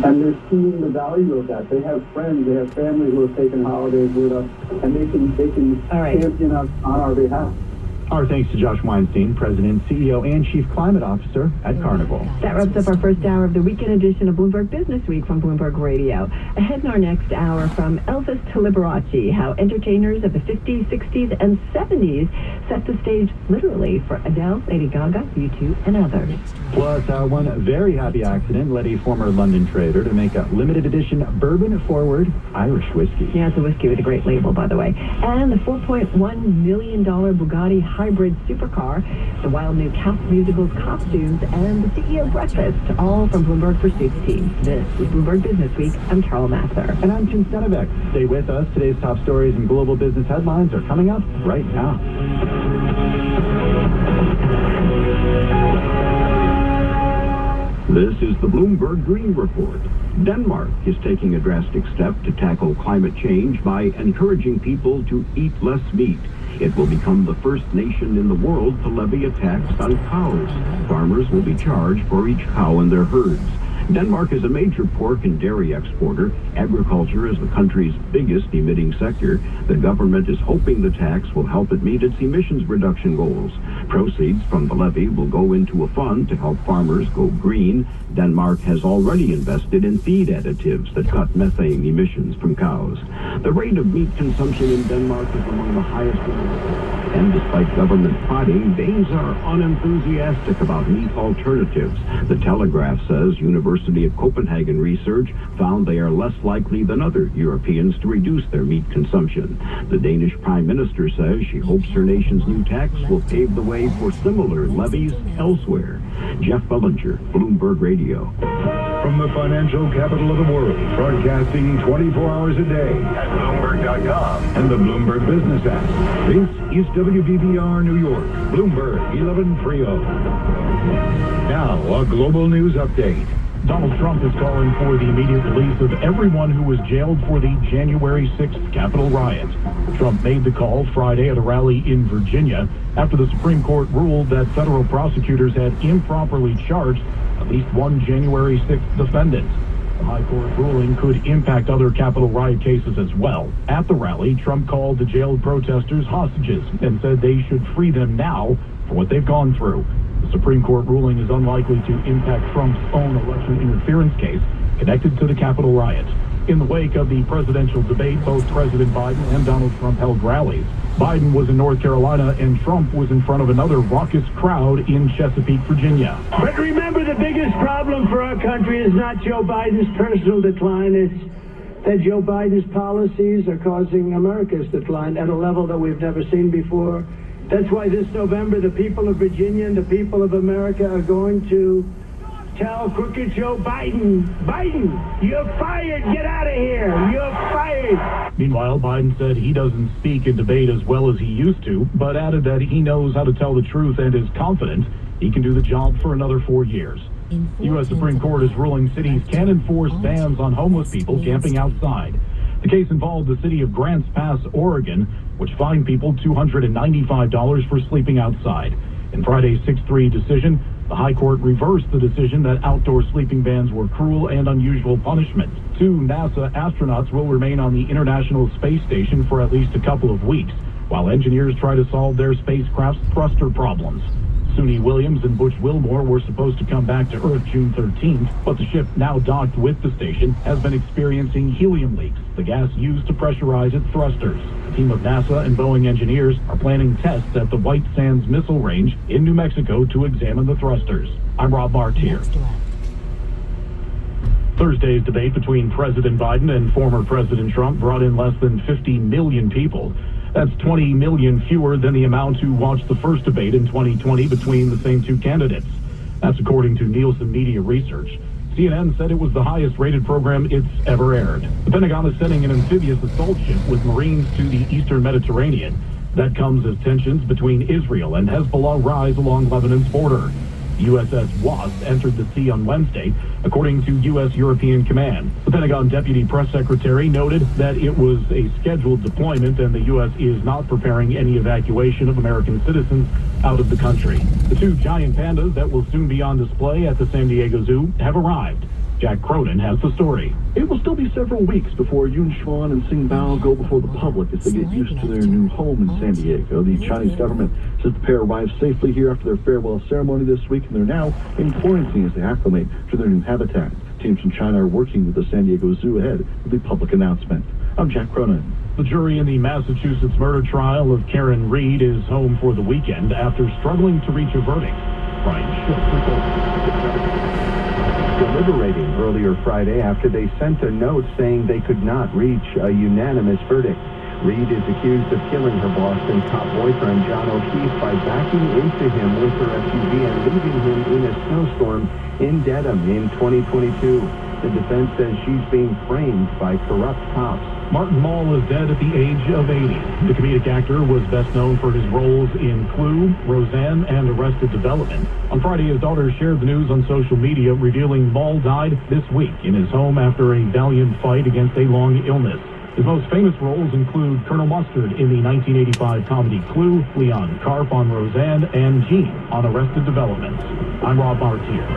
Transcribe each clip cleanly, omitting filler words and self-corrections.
And they're seeing the value of that. They have friends, they have family who have taken holidays with us, and they can champion us on our behalf. Our thanks to Josh Weinstein, President, CEO, and Chief Climate Officer at Carnival. That wraps up our first hour of the weekend edition of Bloomberg Business Week from Bloomberg Radio. Ahead in our next hour, from Elvis to Liberace, how entertainers of the 50s, 60s, and 70s set the stage literally for Adele, Lady Gaga, U2, and others. Plus, one very happy accident led a former London trader to make a limited edition bourbon-forward Irish whiskey. Yeah, it's a whiskey with a great label, by the way. And the $4.1 million Bugatti hybrid supercar, the wild new Cast musicals costumes, and the CEO breakfast, all from Bloomberg Pursuit's team. This is Bloomberg Business Week. I'm Charles Masser. And I'm Tim Stenovic. Stay with us. Today's top stories and global business headlines are coming up right now. This is the Bloomberg Green Report. Denmark is taking a drastic step to tackle climate change by encouraging people to eat less meat. It will become the first nation in the world to levy a tax on cows. Farmers will be charged for each cow in their herds. Denmark is a major pork and dairy exporter. Agriculture is the country's biggest emitting sector. The government is hoping the tax will help it meet its emissions reduction goals. Proceeds from the levy will go into a fund to help farmers go green. Denmark has already invested in feed additives that cut methane emissions from cows. The rate of meat consumption in Denmark is among the highest in the world. And despite government prodding, Danes are unenthusiastic about meat alternatives. The Telegraph says University of Copenhagen research found they are less likely than other Europeans to reduce their meat consumption. The Danish Prime Minister says she hopes her nation's new tax will pave the way for similar levies elsewhere. Jeff Bellinger, Bloomberg Radio. From the financial capital of the world, broadcasting 24 hours a day at Bloomberg.com and the Bloomberg Business app. This is WBBR New York, Bloomberg 1130. Now, a global news update. Donald Trump is calling for the immediate release of everyone who was jailed for the January 6th Capitol riot. Trump made the call Friday at a rally in Virginia after the Supreme Court ruled that federal prosecutors had improperly charged at least one January 6th defendant. The High Court ruling could impact other Capitol riot cases as well. At the rally, Trump called the jailed protesters hostages and said they should free them now for what they've gone through. The Supreme Court ruling is unlikely to impact Trump's own election interference case connected to the Capitol riot. In the wake of the presidential debate, both President Biden and Donald Trump held rallies. Biden was in North Carolina and Trump was in front of another raucous crowd in Chesapeake, Virginia. But remember, the biggest problem for our country is not Joe Biden's personal decline. It's that Joe Biden's policies are causing America's decline at a level that we've never seen before. That's why this November, the people of Virginia and the people of America are going to tell crooked Joe Biden, you're fired, get out of here, you're fired. Meanwhile, Biden said he doesn't speak in debate as well as he used to, but added that he knows how to tell the truth and is confident he can do the job for another 4 years. The U.S. Supreme Court is ruling cities can enforce bans on homeless people camping outside. The case involved the city of Grants Pass, Oregon, which fined people $295 for sleeping outside. In Friday's 6-3 decision, the High Court reversed the decision that outdoor sleeping bans were cruel and unusual punishment. 2 NASA astronauts will remain on the International Space Station for at least a couple of weeks, while engineers try to solve their spacecraft's thruster problems. Suni Williams and Butch Wilmore were supposed to come back to Earth June 13th, but the ship, now docked with the station, has been experiencing helium leaks, the gas used to pressurize its thrusters. A team of NASA and Boeing engineers are planning tests at the White Sands Missile Range in New Mexico to examine the thrusters. I'm Rob Martier. Thursday's debate between President Biden and former President Trump brought in less than 50 million people. That's 20 million fewer than the amount who watched the first debate in 2020 between the same 2 candidates. That's according to Nielsen Media Research. CNN said it was the highest-rated program it's ever aired. The Pentagon is sending an amphibious assault ship with Marines to the eastern Mediterranean. That comes as tensions between Israel and Hezbollah rise along Lebanon's border. USS Wasp entered the sea on Wednesday, according to U.S. European Command. The Pentagon Deputy Press Secretary noted that it was a scheduled deployment and the U.S. is not preparing any evacuation of American citizens out of the country. The 2 giant pandas that will soon be on display at the San Diego Zoo have arrived. Jack Cronin has the story. It will still be several weeks before Yoon Swan and Sing Bao go before the public as they get used to their new home in San Diego. The Chinese government says the pair arrived safely here after their farewell ceremony this week, and they're now in quarantine as they acclimate to their new habitat. Teams from China are working with the San Diego Zoo ahead of the public announcement. I'm Jack Cronin. The jury in the Massachusetts murder trial of Karen Reed is home for the weekend after struggling to reach a verdict. Brian Schultz reports. Deliberating earlier Friday after they sent a note saying they could not reach a unanimous verdict. Reed is accused of killing her Boston cop boyfriend John O'Keefe by backing into him with her SUV and leaving him in a snowstorm in Dedham in 2022. The defense says she's being framed by corrupt cops. Martin Mull is dead at the age of 80. The comedic actor was best known for his roles in Clue, Roseanne, and Arrested Development. On Friday, his daughter shared the news on social media, revealing Mull died this week in his home after a valiant fight against a long illness. His most famous roles include Colonel Mustard in the 1985 comedy Clue, Leon Karp on Roseanne, and Gene on Arrested Development. I'm Rob Martier.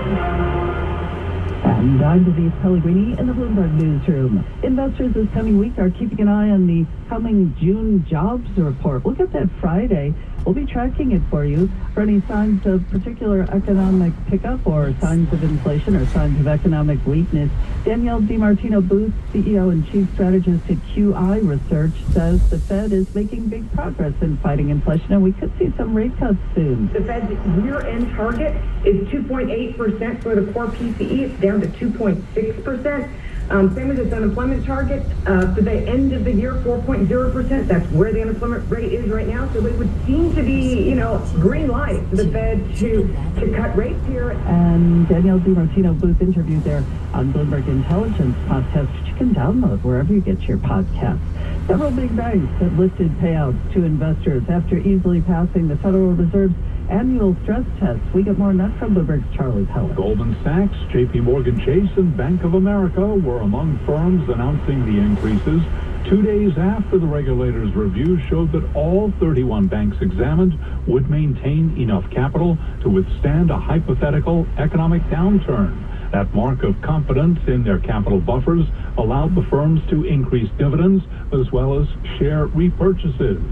And I'm Denise Pellegrini in the Bloomberg Newsroom. Investors this coming week are keeping an eye on the coming June jobs report. Look at that Friday. We'll be tracking it for you for any signs of particular economic pickup or signs of inflation or signs of economic weakness. Danielle DiMartino Booth, CEO and Chief Strategist at QI Research, says the Fed is making big progress in fighting inflation, and we could see some rate cuts soon. The Fed's year-end target is 2.8% for the core PCE. It's down to 2.6%. Same with its unemployment target. For the end of the year, 4.0%. That's where the unemployment rate is right now. So it would seem to be, green light for the Fed to cut rates here. And Danielle DiMartino Booth interviewed there on Bloomberg Intelligence podcast, which you can download wherever you get your podcasts. Several big banks have lifted payouts to investors after easily passing the Federal Reserve's annual stress test. We get more on that from Bloomberg's Charlie Pellet. Goldman Sachs, J.P. Morgan Chase, and Bank of America were among firms announcing the increases 2 days after the regulators' review showed that all 31 banks examined would maintain enough capital to withstand a hypothetical economic downturn. That mark of confidence in their capital buffers allowed the firms to increase dividends as well as share repurchases.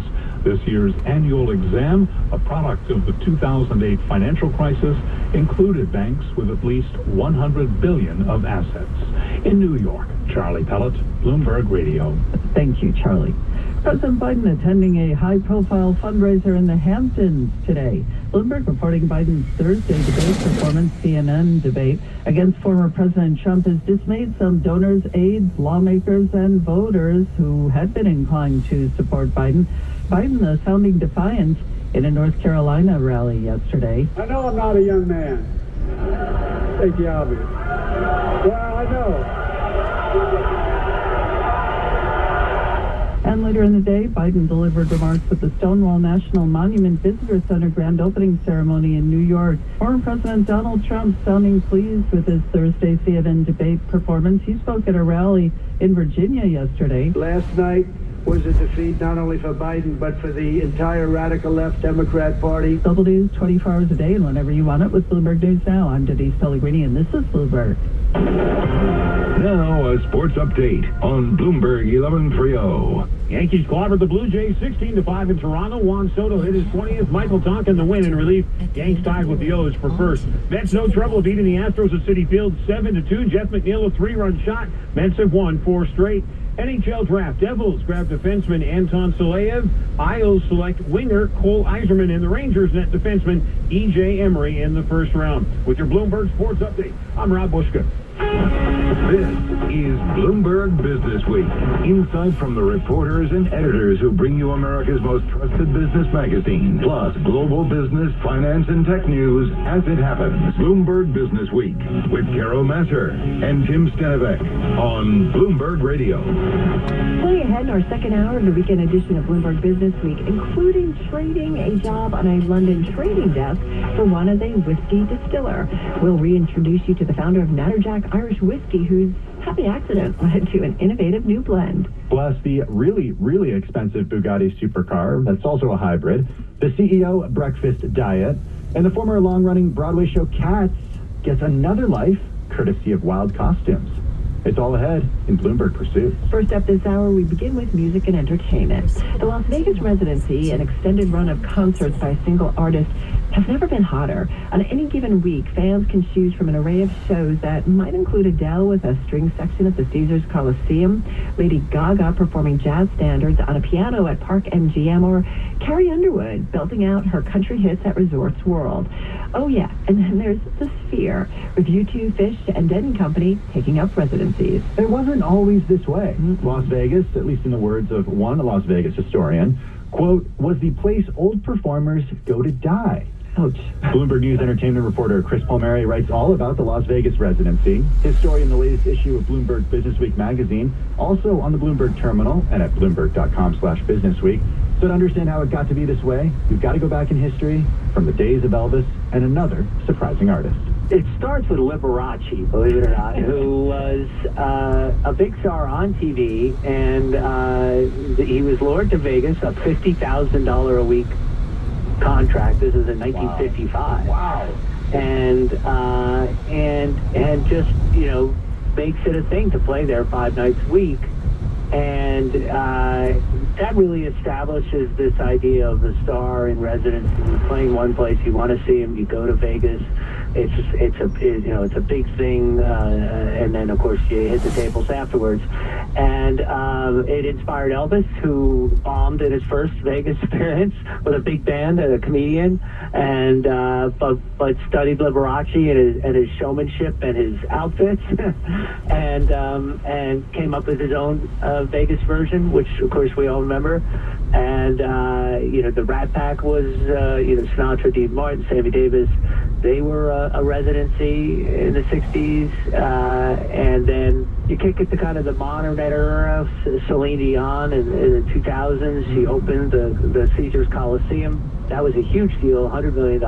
This year's annual exam, a product of the 2008 financial crisis, included banks with at least $100 billion of assets. In New York, Charlie Pellet, Bloomberg Radio. Thank you, Charlie. President Biden attending a high-profile fundraiser in the Hamptons today. Bloomberg reporting Biden's Thursday debate performance, CNN debate, against former President Trump has dismayed some donors, aides, lawmakers, and voters who had been inclined to support Biden. Biden sounding defiance in a North Carolina rally yesterday. I know I'm not a young man. Take the obvious. Well, I know. And later in the day, Biden delivered remarks at the Stonewall National Monument Visitor Center grand opening ceremony in New York. Former President Donald Trump sounding pleased with his Thursday CNN debate performance. He spoke at a rally in Virginia yesterday. Last night was a defeat not only for Biden, but for the entire radical left Democrat Party. Double News 24 hours a day and whenever you want it with Bloomberg News Now. I'm Denise Pellegrini, and this is Bloomberg. Now, a sports update on Bloomberg 1130. Yankees clobbered the Blue Jays 16-5 in Toronto. Juan Soto hit his 20th. Michael Tonkin the win in relief. Yanks tied with the O's for first. Mets no trouble beating the Astros at Citi Field 7-2. Jeff McNeil a 3-run shot. Mets have won 4 straight. NHL draft. Devils grab defenseman Anton Saleyev. Isles select winger Cole Eiserman, and the Rangers net defenseman E.J. Emery in the first round. With your Bloomberg Sports Update, I'm Rob Bushka. This is Bloomberg Business Week. Insight from the reporters and editors who bring you America's most trusted business magazine, plus global business, finance, and tech news as it happens. Bloomberg Business Week with Carol Masser and Tim Stenevec on Bloomberg Radio. Play ahead in our second hour of the weekend edition of Bloomberg Business Week, including trading a job on a London trading desk for one as a whiskey distiller. We'll reintroduce you to the founder of Natterjack Irish Whiskey, whose happy accident led to an innovative new blend. Plus the really, really expensive Bugatti supercar, that's also a hybrid, the CEO breakfast diet, and the former long-running Broadway show Cats gets another life courtesy of Wild Costumes. It's all ahead in Bloomberg Pursuit. First up this hour, we begin with music and entertainment. The Las Vegas residency, an extended run of concerts by a single artist, has never been hotter. On any given week, fans can choose from an array of shows that might include Adele with a string section at the Caesars Coliseum, Lady Gaga performing jazz standards on a piano at Park MGM, or Carrie Underwood belting out her country hits at Resorts World. Oh yeah, and then there's the Sphere, with U2, Fish, and Dead & Company taking up residencies. It wasn't always this way. Las Vegas, at least in the words of one Las Vegas historian, quote, was the place old performers go to die. Ouch. Bloomberg News entertainment reporter Chris Palmieri writes all about the Las Vegas residency. His story in the latest issue of Bloomberg Businessweek magazine, also on the Bloomberg terminal and at bloomberg.com/businessweek. So to understand how it got to be this way, you've got to go back in history from the days of Elvis and another surprising artist. It starts with Liberace, believe it or not, who was a big star on TV, and he was lured to Vegas, a $50,000 a week contract. This is in 1955. Wow. And just, you know, makes it a thing to play there 5 nights a week. And that really establishes this idea of the star in residence. You're playing one place, you want to see him, you go to Vegas. It's a big thing, and then of course you hit the tables afterwards. And it inspired Elvis, who bombed in his first Vegas experience with a big band and a comedian, and but studied Liberace and his showmanship and his outfits, and came up with his own Vegas version, which of course we all remember. And the Rat Pack was Sinatra, Dean Martin, Sammy Davis. They were a residency in the 60s, and then you kick it to kind of the modern era. Celine Dion in the 2000s, she opened the Caesars Coliseum. That was a huge deal, $100 million.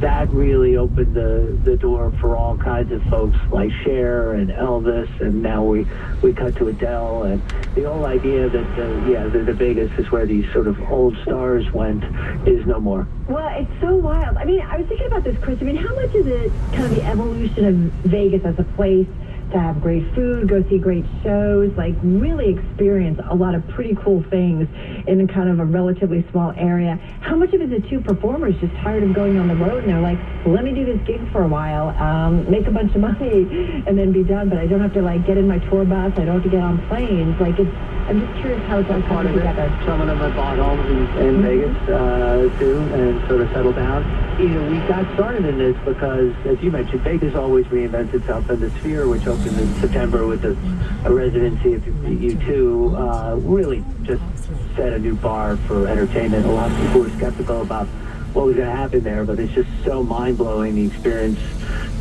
That really opened the door for all kinds of folks like Cher and Elvis, and now we cut to Adele. And the whole idea that the Vegas is where these sort of old stars went is no more. Well, it's so wild. I mean, I was thinking about this, Chris. I mean, how much is it kind of the evolution of Vegas as a place to have great food, go see great shows, like really experience a lot of pretty cool things in kind of a relatively small area? How much of it is it two performers just tired of going on the road and they're like, let me do this gig for a while, make a bunch of money, and then be done, but I don't have to like get in my tour bus, I don't have to get on planes. Like, I'm just curious how it's all coming together. Some of them have bought homes in Vegas too, and sort of settled down. We got started in this because, as you mentioned, Vegas always reinvents itself, and the Sphere, which opened in September with a residency of U2, really just set a new bar for entertainment. A lot of people were skeptical about what was going to happen there, but it's just so mind-blowing, the experience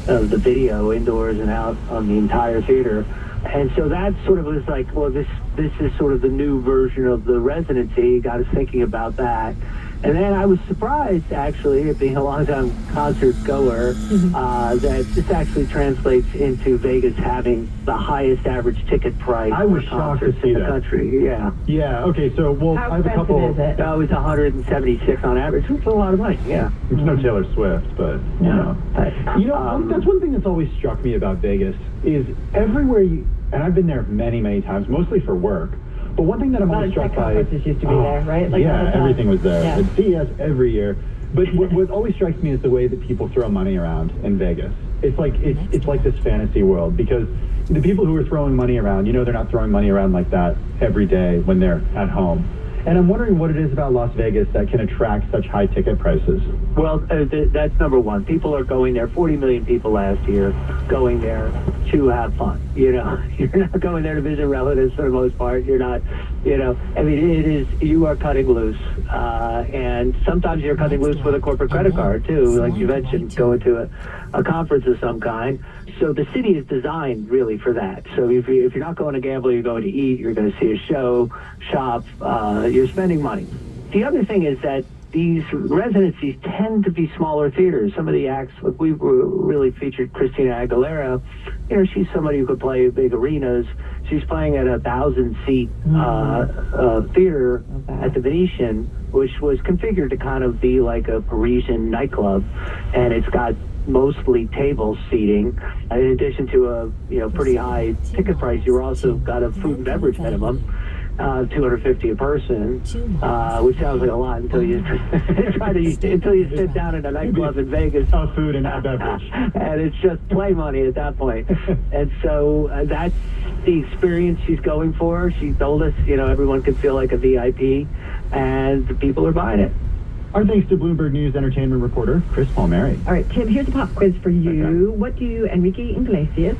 of the video indoors and out on the entire theater. And so that sort of was like, well, this is sort of the new version of the residency. Got us thinking about that. And then I was surprised, actually, being a long-time concert goer, that this actually translates into Vegas having the highest average ticket price for concerts in the country. Yeah. Yeah, okay, so, well, How I have a couple... expensive is it? It was $176 on average, which is a lot of money, yeah. There's no Taylor Swift, but, you know. That's one thing that's always struck me about Vegas, is everywhere and I've been there many, many times, mostly for work, but one thing that I'm always struck by... conferences used to be there, right? Like yeah, everything was there. Yeah. At CES every year. But what always strikes me is the way that people throw money around in Vegas. It's like this fantasy world, because the people who are throwing money around, they're not throwing money around like that every day when they're at home. And I'm wondering what it is about Las Vegas that can attract such high ticket prices. Well, that's number one. People are going there, 40 million people last year, going there to have fun. You're not going there to visit relatives for the most part. You're not, I mean, you are cutting loose. And sometimes you're cutting loose with a corporate credit card, too, like you mentioned, going to a conference of some kind. So the city is designed really for that. So if you're not going to gamble, you're going to eat, you're going to see a show, shop, you're spending money. The other thing is that these residencies tend to be smaller theaters. Some of the acts, like we really featured Christina Aguilera. She's somebody who could play big arenas. She's playing at 1,000-seat theater at the Venetian, which was configured to kind of be like a Parisian nightclub, and it's got mostly table seating. In addition to a pretty high ticket price, you also got a food and beverage minimum. $250 a person, which sounds like a lot until you until you sit down in a nightclub in Vegas. Food and beverage, and it's just play money at that point. And so that's the experience she's going for. She told us, everyone could feel like a VIP, and the people are buying it. Our thanks to Bloomberg News entertainment reporter Chris Palmieri. All right, Tim, here's a pop quiz for you. Okay. What do Enrique Iglesias,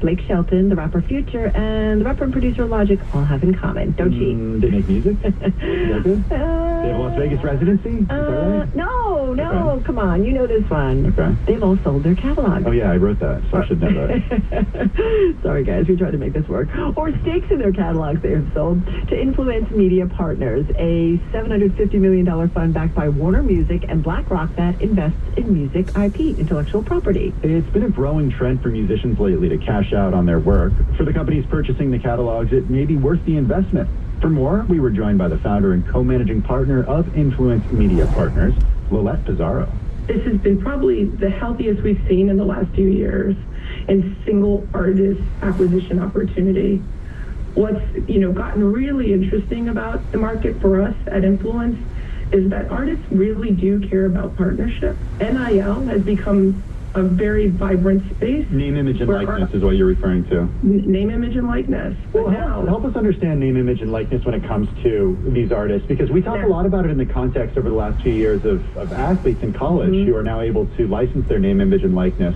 Blake Shelton, the rapper Future, and the rapper and producer Logic all have in common? Don't cheat. They make music? Is that good? They have a Las Vegas residency? Is that right? No, Okay. Come on, you know this one. Okay. They've all sold their catalog. Oh yeah, I wrote that, so I should know that. Sorry guys, we tried to make this work. Or stakes in their catalogs they have sold to Influence Media Partners, a $750 million fund backed by Warner Music and BlackRock that invests in music IP, intellectual property. It's been a growing trend for musicians lately to cash out on their work. For the companies purchasing the catalogs, it may be worth the investment. For more, we were joined by the founder and co-managing partner of Influence Media Partners, Lolette Pizarro. This has been probably the healthiest we've seen in the last few years in single artist acquisition opportunity. What's gotten really interesting about the market for us at Influence is that artists really do care about partnership. NIL has become a very vibrant space. Name, image, and likeness is what you're referring to. Name, image, and likeness. Well, help us understand name, image, and likeness when it comes to these artists, because we talk a lot about it in the context over the last few years of athletes in college who are now able to license their name, image, and likeness.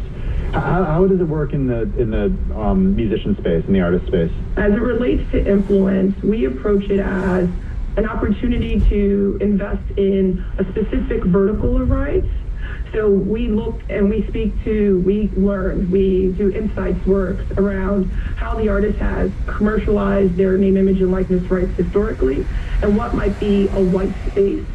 How does it work in the musician space, in the artist space? As it relates to Influence, we approach it as an opportunity to invest in a specific vertical of rights. So we look and we learn, we do insights work around how the artist has commercialized their name, image, and likeness rights historically, and what might be a white space.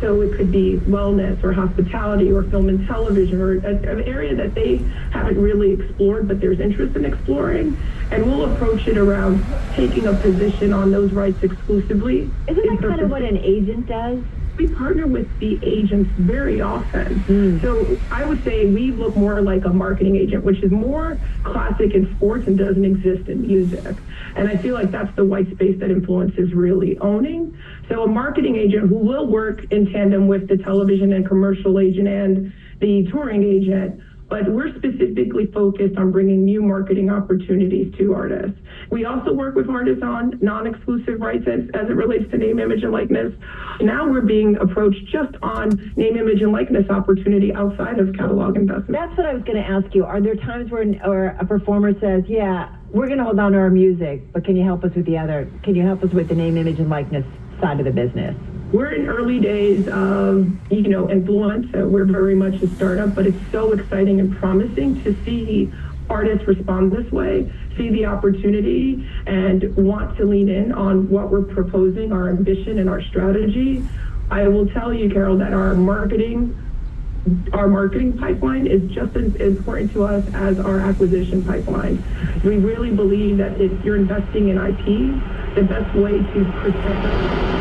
So it could be wellness or hospitality or film and television or an area that they haven't really explored, but there's interest in exploring. And we'll approach it around taking a position on those rights exclusively. Isn't that kind of what an agent does? We partner with the agents very often. So I would say we look more like a marketing agent, which is more classic in sports and doesn't exist in music. And I feel like that's the white space that Influence is really owning. So a marketing agent who will work in tandem with the television and commercial agent and the touring agent, but we're specifically focused on bringing new marketing opportunities to artists. We also work with artists on non-exclusive rights as it relates to name, image, and likeness. Now we're being approached just on name, image, and likeness opportunity outside of catalog investment. That's what I was going to ask you. Are there times where a performer says, yeah, we're going to hold on to our music, but can you help us with can you help us with the name, image, and likeness side of the business? We're in early days of, Influence. We're very much a startup, but it's so exciting and promising to see artists respond this way, see the opportunity, and want to lean in on what we're proposing, our ambition and our strategy. I will tell you, Carol, that our marketing pipeline is just as important to us as our acquisition pipeline. We really believe that if you're investing in IP, the best way to protect it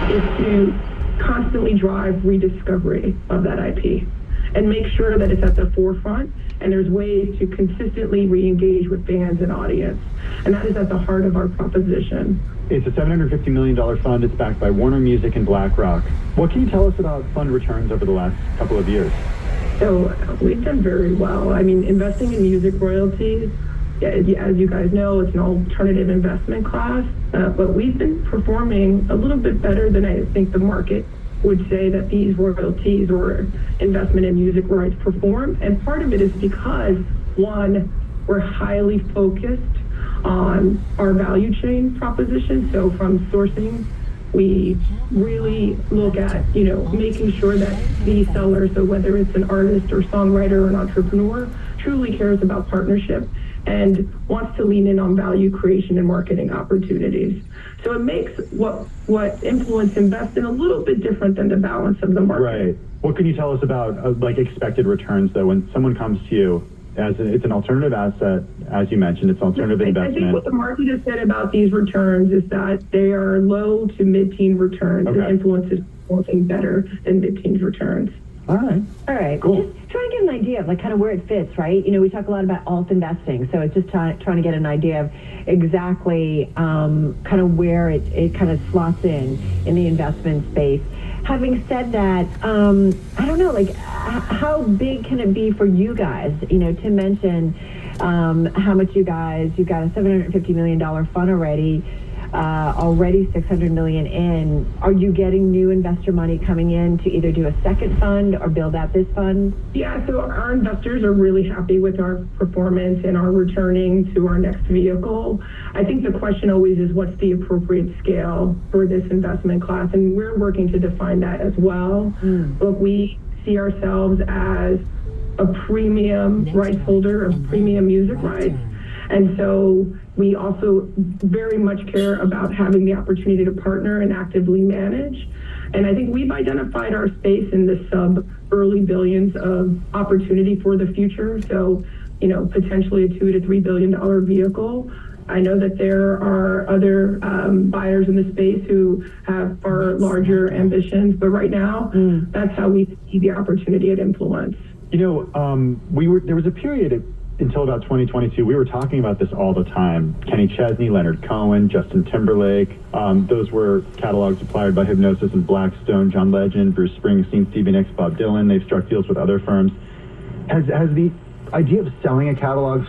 is to constantly drive rediscovery of that IP and make sure that it's at the forefront and there's ways to consistently re-engage with fans and audience. And that is at the heart of our proposition. It's a $750 million fund. It's backed by Warner Music and BlackRock. What can you tell us about fund returns over the last couple of years? So we've done very well. I mean, investing in music royalties, as you guys know, it's an alternative investment class, but we've been performing a little bit better than I think the market would say that these royalties or investment in music rights perform. And part of it is because, one, we're highly focused on our value chain proposition. So from sourcing, we really look at, making sure that the seller, so whether it's an artist or songwriter or an entrepreneur, truly cares about partnership and wants to lean in on value creation and marketing opportunities. So it makes what Influence invests in a little bit different than the balance of the market. Right. What can you tell us about expected returns, though, when someone comes to you? It's an alternative asset, as you mentioned, it's alternative investment. I think what the market has said about these returns is that they are low to mid-teen returns, and Influence is performing better than mid-teen returns. All right. All right. Cool. Just trying to get an idea of like kind of where it fits, right? You know, we talk a lot about alt investing, so it's just trying to get an idea of exactly kind of where it kind of slots in the investment space. Having said that, I don't know, like how big can it be for you guys? You know, to mention how much you've got a $750 million fund already. Already $600 million in. Are you getting new investor money coming in to either do a second fund or build out this fund? Yeah, so our investors are really happy with our performance and are returning to our next vehicle. I think the question always is what's the appropriate scale for this investment class, and we're working to define that as well. Look, we see ourselves as a premium rights holder of premium music rights. And so we also very much care about having the opportunity to partner and actively manage. And I think we've identified our space in the sub-early billions of opportunity for the future. So, you know, potentially a $2 to $3 billion vehicle. I know that there are other buyers in the space who have far larger ambitions, but right now, that's how we see the opportunity at Influence. You know, there was a period until about 2022, we were talking about this all the time. Kenny Chesney, Leonard Cohen, Justin Timberlake. Those were catalogs acquired by Hypnosis and Blackstone, John Legend, Bruce Springsteen, Stevie Nicks, Bob Dylan. They've struck deals with other firms. Has the idea of selling a catalog